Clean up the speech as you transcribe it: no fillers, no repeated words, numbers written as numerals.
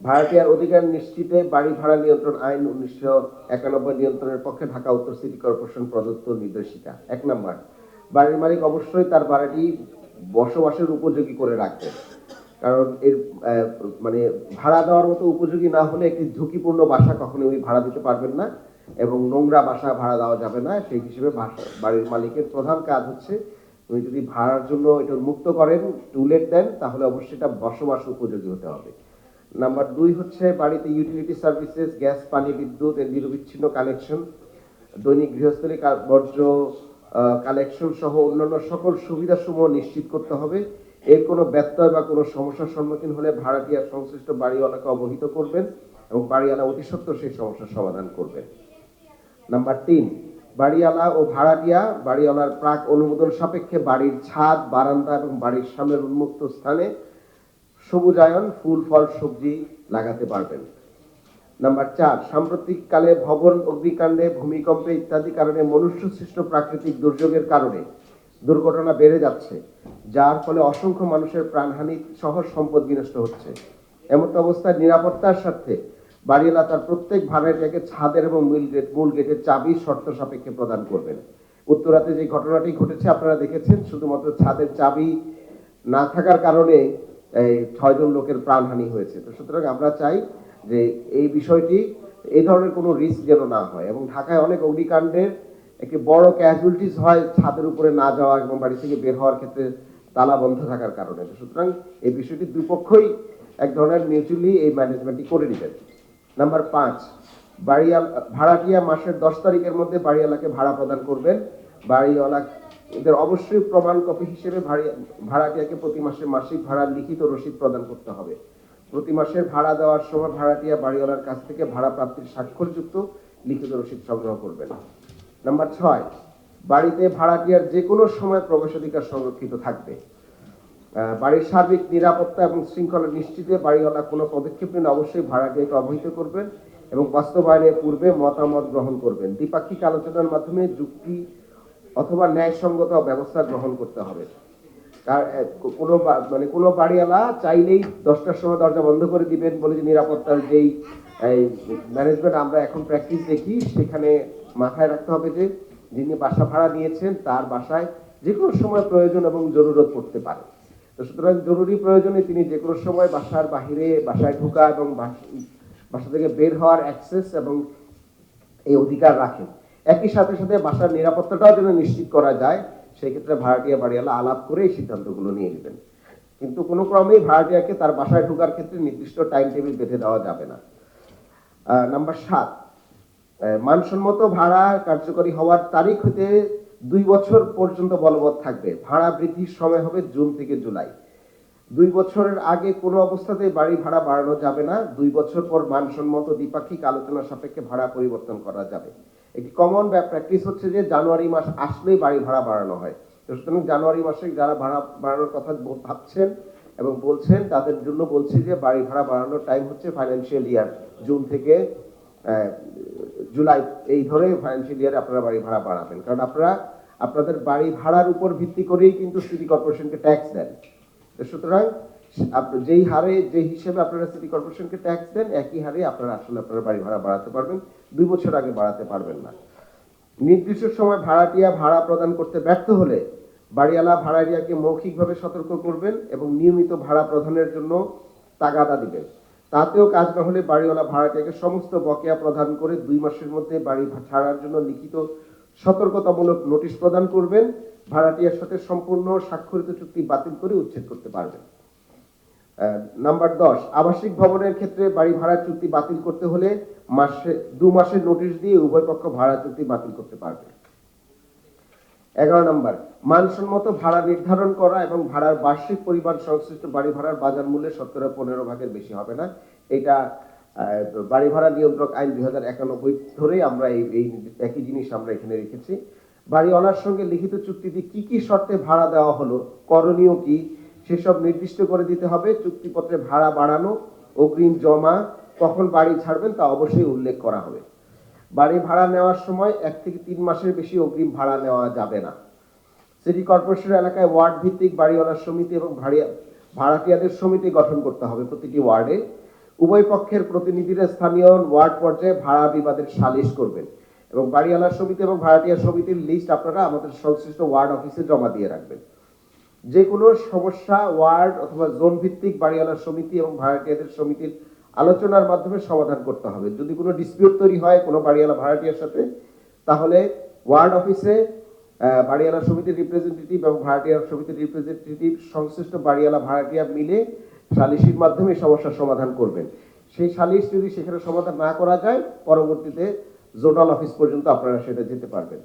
ভাড়াটিয়ার অধিকার নিশ্চিতে বাড়ি ভাড়া নিয়ন্ত্রণ আইন 1991 নিয়ন্ত্রণের পক্ষে ঢাকা উত্তর সিটি কর্পোরেশন প্রদত্ত নির্দেশিকা। 1 নম্বর, বাড়ির মালিক অবশ্যই তার বাড়িটি বসবাসের উপযোগী করে রাখবেন। কারণ এর মানে ভাড়া দেওয়ার মতো উপযোগী না হলে একটি ঝুঁকিপূর্ণ বাসা কখনোই ভাড়া দিতে পারবেন না, এবং নোংরা বাসা ভাড়া দেওয়া যাবে না। সেই হিসেবে বাড়ির মালিকের প্রধান কাজ হচ্ছে, উনি যদি ভাড়ার জন্য এটা মুক্ত করেন, টুলেট দেন, তাহলে অবশ্যই এটা বসবাস উপযোগী হতে হবে। নাম্বার 2 হচ্ছে বাড়িতে ইউটিলিটি সার্ভিসেস, গ্যাস, পানি, বিদ্যুৎ এর নিরবিচ্ছিন্ন কানেকশন, দৈনিক গৃহস্থলী বর্জ্য কালেকশন সহ অন্যান্য সকল সুবিধাসমূহ নিশ্চিত করতে হবে। এর কোনো ব্যত্যয় বা কোনো সমস্যার সম্মুখীন হলে ভাড়াটিয়া সংশ্লিষ্ট বাড়িওয়ালাকে অবহিত করবেন এবং বাড়িওয়ালা অতি সত্বর সেই সমস্যার সমাধান করবেন। নাম্বার 3, বাড়িওয়ালা ও ভাড়াটিয়া বাড়িওয়ালার প্রাক অনুমোদন সাপেক্ষে বাড়ির ছাদ, বারান্দা এবং বাড়ির সামনের উন্মুক্ত স্থানে সবুজায়ন, ফুল, ফল, সবজি লাগাতে পারবেন। নাম্বার 4, সাম্প্রতিককালে ভবন অগ্নিকাণ্ডে, ভূমিকম্পে ইত্যাদি কারণে মনুষ্য সৃষ্ট প্রাকৃতিক দুর্যোগের কারণে দুর্ঘটনা বেড়ে যাচ্ছে, যার ফলে অসংখ্য মানুষের প্রাণহানি সহ সম্পদ বিনষ্ট হচ্ছে। এমত অবস্থায় নিরাপত্তার স্বার্থে বাড়িওয়ালা তার প্রত্যেক ভাড়াটিয়াকে ছাদের এবং মূল গেটের চাবি শর্ত সাপেক্ষে প্রদান করবেন। উত্তরাতে যে ঘটনাটি ঘটেছে আপনারা দেখেছেন, শুধুমাত্র ছাদের চাবি না থাকার কারণে 6 জন লোকের প্রাণহানি হয়েছে। তো সুতরাং আমরা চাই যে এই বিষয়টি, এই ধরনের কোনো রিস্ক যেন না হয়। এবং ঢাকায় অনেক অগ্নিকাণ্ডের একটি বড় ক্যাজুয়ালিটিস হয় ছাদের উপরে না যাওয়া এবং বাড়ি থেকে বের হওয়ার ক্ষেত্রে তালা বন্ধ থাকার কারণে। সুতরাং এই বিষয়টি দুই পক্ষই এক ধরনের মিউচুয়ালি এই ম্যানেজমেন্টটি করে নেবেন। নাম্বার 5, ভাড়াটিয়া মাসের 10 তারিখের মধ্যে বাড়িওয়ালাকে ভাড়া প্রদান করবেন। বাড়িওয়ালা এদের অবশ্যই প্রমাণ কপি হিসেবে ভাড়াটিয়াকে প্রতি মাসে মাসিক ভাড়ার লিখিত রসিদ প্রদান করতে হবে। প্রতি মাসের ভাড়া দেওয়ার সময় ভাড়াটিয়া বাড়িওয়ালার কাছ থেকে ভাড়া প্রাপ্তির স্বাক্ষরযুক্ত লিখিত রসিদ সংগ্রহ করবেন। নাম্বার 6, বাড়িতে ভাড়াটিয়ার যে কোনো সময় প্রবেশাধিকার সংরক্ষিত থাকবে। বাড়ির সার্বিক নিরাপত্তা এবং শৃঙ্খলা নিশ্চিতে বাড়িওয়ালা কোনো পদক্ষেপ নিলে অবশ্যই ভাড়াটিয়াকে অবহিত করবেন এবং বাস্তবায়নের পূর্বে মতামত গ্রহণ করবেন। দ্বিপাক্ষিক আলোচনার মাধ্যমে যুক্তি অথবা ন্যায়সঙ্গত ব্যবস্থা গ্রহণ করতে হবে। কোনো বাড়িওয়ালা চাইলেই 10টার সময় দরজা বন্ধ করে দিবেন বলে যে নিরাপত্তার যেই ম্যানেজমেন্ট আমরা এখন প্র্যাকটিস দেখি, সেখানে মাথায় রাখতে হবে যে যিনি বাসা ভাড়া নিয়েছেন তার বাসায় যে কোনো সময় প্রয়োজন এবং জরুরত পড়তে পারে। তো সুতরাং জরুরি প্রয়োজনে তিনি যে কোনো সময় বাসার বাহিরে বাসায় ঢোকা এবং বাসা থেকে বের হওয়ার অ্যাক্সেস এবং এই অধিকার রাখেন। একই সাথে সাথে বাসার নিরাপত্তাটাও যেন নিশ্চিত করা যায়, সেই ক্ষেত্রে ভাড়াটিয়া বাড়িওয়ালা আলাপ করে এই সিদ্ধান্তগুলো নিয়ে নেবেন। কিন্তু কোনো ক্রমেই ভাড়াটিয়াকে তার বাসায় ঢোকার ক্ষেত্রে নির্দিষ্ট টাইম টেবিল বেঁধে দেওয়া যাবে না। নাম্বার 7, মানসম্মত ভাড়া কার্যকরী হওয়ার তারিখ হতে 2 বছর পর্যন্ত বলবৎ থাকবে। ভাড়া বৃদ্ধির সময় হবে জুন থেকে জুলাই। 2 বছরের আগে কোনো অবস্থাতেই বাড়ি ভাড়া বাড়ানো যাবে না। 2 বছর পর মানসম্মত দ্বিপাক্ষিক আলোচনা সাপেক্ষে ভাড়া পরিবর্তন করা যাবে। একটি কমন প্র্যাকটিস হচ্ছে যে জানুয়ারি মাস আসলেই বাড়ি ভাড়া বাড়ানো হয়। সুতরাং জানুয়ারি মাসে যারা ভাড়া বাড়ানোর কথা ভাবছেন এবং বলছেন, তাদের জন্য বলছি যে বাড়ি ভাড়া বাড়ানোর টাইম হচ্ছে ফাইন্যান্সিয়াল ইয়ার জুন থেকে জুলাই, এই ধরে ফাইন্যান্সিয়াল ইয়ারে আপনারা বাড়ি ভাড়া বাড়াবেন। কারণ আপনারা আপনাদের বাড়ি ভাড়ার উপর ভিত্তি করেই কিন্তু সিটি কর্পোরেশনকে ট্যাক্স দেন। সুতরাং যেই হারে, যে হিসেবে আপনারা সিটি কর্পোরেশনকে ট্যাক্স দেন, একই হারে আপনারা আসলে আপনারা বাড়ি ভাড়া বাড়াতে পারবেন। 2 বছর আগে বাড়াতে পারবেন না। নির্দিষ্ট সময় ভাড়াটিয়া ভাড়া প্রদান করতে ব্যর্থ হলে বাড়িওয়ালা ভাড়াটিয়াকে মৌখিকভাবে সতর্ক করবেন এবং নিয়মিত ভাড়া প্রদানের জন্য তাগাদা দিবেন। তাতেও কাজ না হলে বাড়িওয়ালা ভাড়াটিয়াকে সমস্ত বকেয়া প্রদান করে 2 মাসের মধ্যে বাড়ি ছাড়ার জন্য লিখিত সতর্কতামূলক নোটিশ প্রদান করবেন। ভাড়াটিয়ার সাথে সম্পূর্ণ স্বাক্ষরিত চুক্তি বাতিল করে উচ্ছেদ করতে পারবেন। নাম্বার 10, আবাসিক ভবনের ক্ষেত্রে বাড়ি ভাড়া চুক্তি বাতিল করতে হলে 2 মাসের নোটিশ দিয়ে উভয় পক্ষ ভাড়া চুক্তি বাতিল করতে পারবে। 11 নম্বর, মানসম্মত ভাড়া নির্ধারণ করা এবং ভাড়ার বার্ষিক পরিমাণ সংশ্লিষ্ট বাড়ি ভাড়ার বাজার মূল্যে 15% বেশি হবে না। এটা বাড়ি ভাড়া নিয়ন্ত্রক আইন 2091 ধরে আমরা এই একই জিনিস আমরা এখানে রেখেছি। বাড়িওয়ালার সঙ্গে লিখিত চুক্তিতে কি কি শর্তে ভাড়া দেওয়া হলো, করণীয় কি, সেসব নির্দিষ্ট করে দিতে হবে। চুক্তিপত্রে ভাড়া বাড়ানো, অগ্রিম জমা, কখন বাড়ি ছাড়বেন তা অবশ্যই উল্লেখ করা হবে। বাড়ি ভাড়া নেওয়ার সময় 1 থেকে 3 মাসের বেশি অগ্রিম ভাড়া নেওয়া যাবে না। সিটি কর্পোরেশন এলাকায় ওয়ার্ড ভিত্তিক বাড়িওয়ালার সমিতি এবং ভাড়াটিয়াদের সমিতি গঠন করতে হবে প্রতিটি ওয়ার্ডে। উভয় পক্ষের প্রতিনিধিরা স্থানীয় ওয়ার্ড পর্যায়ে ভাড়া বিবাদের সালিশ করবেন এবং বাড়িওয়ালা সমিতি এবং ভাড়াটিয়া সমিতির লিস্ট আপনারা আমাদের সংশ্লিষ্ট ওয়ার্ড অফিসে জমা দিয়ে রাখবেন। যে কোনো সমস্যা ওয়ার্ড অথবা জোন ভিত্তিক বাড়িওয়ালা সমিতি এবং ভাড়াটিয়াদের সমিতির আলোচনার মাধ্যমে সমাধান করতে হবে। যদি কোনো ডিসপিউট তৈরি হয় কোনো বাড়িওয়ালা ভাড়াটিয়ার সাথে, তাহলে ওয়ার্ড অফিসে বাড়িওয়ালা সমিতির রিপ্রেজেন্টেটিভ এবং ভাড়াটিয়া সমিতির রিপ্রেজেন্টেটিভ সংশ্লিষ্ট বাড়িওয়ালা ভাড়াটিয়া মিলে সালিশির মাধ্যমে সমস্যার সমাধান করবেন। সেই সালিশ যদি সেখানে সমাধান না করা যায়, পরবর্তীতে জোনাল অফিস পর্যন্ত আপনারা সেটা যেতে পারবেন।